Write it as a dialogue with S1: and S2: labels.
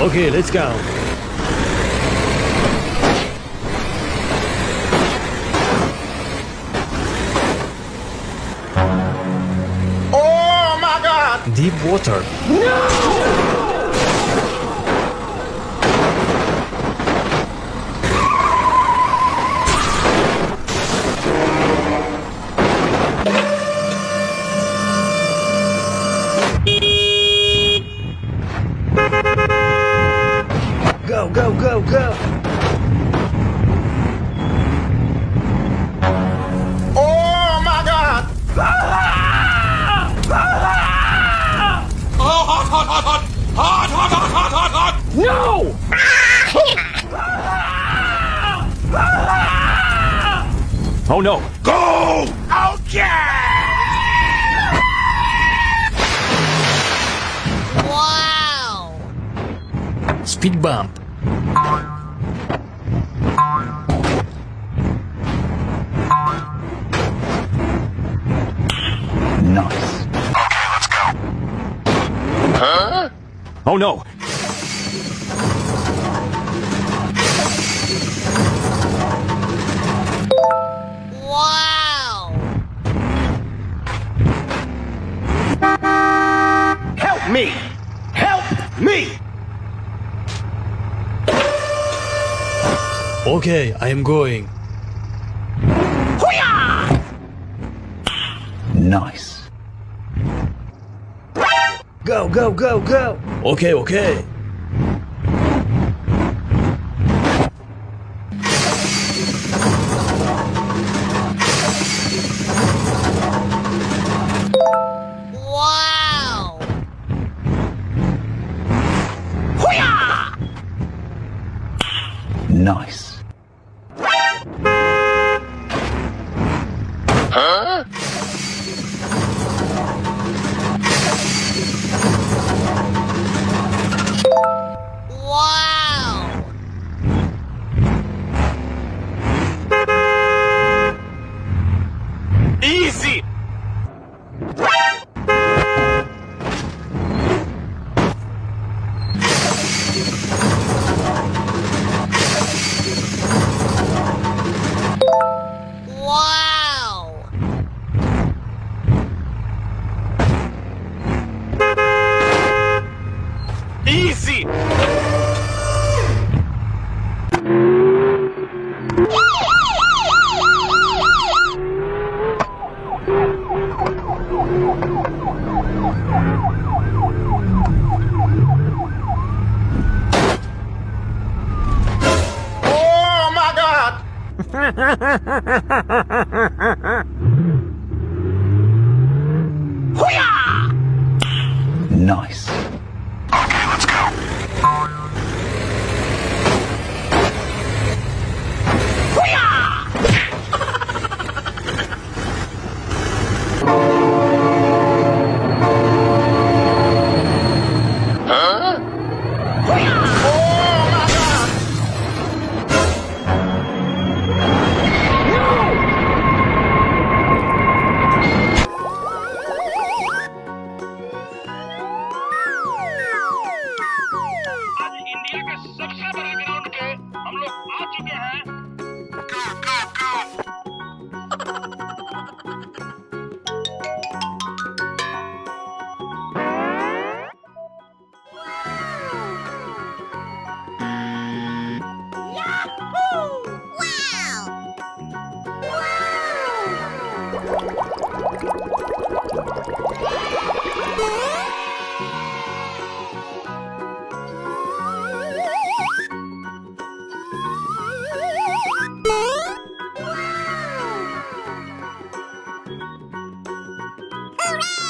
S1: Okay, let's go.
S2: Oh my God!
S1: Deep water. Go, go, go, go.
S2: Oh my God!
S3: Oh, hot, hot, hot, hot! Hot, hot, hot, hot, hot, hot!
S1: No! Oh no.
S3: Go! Okay!
S4: Wow!
S1: Speed bump.
S5: Nice.
S3: Okay, let's go.
S1: Oh no.
S4: Wow!
S2: Help me! Help me!
S1: Okay, I am going.
S5: Nice.
S1: Go, go, go, go. Okay, okay.
S4: Wow!
S5: Nice.
S4: Wow!
S2: Easy!
S4: Wow!
S2: Easy! Oh my God!
S5: Nice.
S3: Okay, let's go.
S6: आज India के सबसे बड़े ground पे हम लोग आ चुके हैं।
S3: Go, go, go!
S4: Hooray!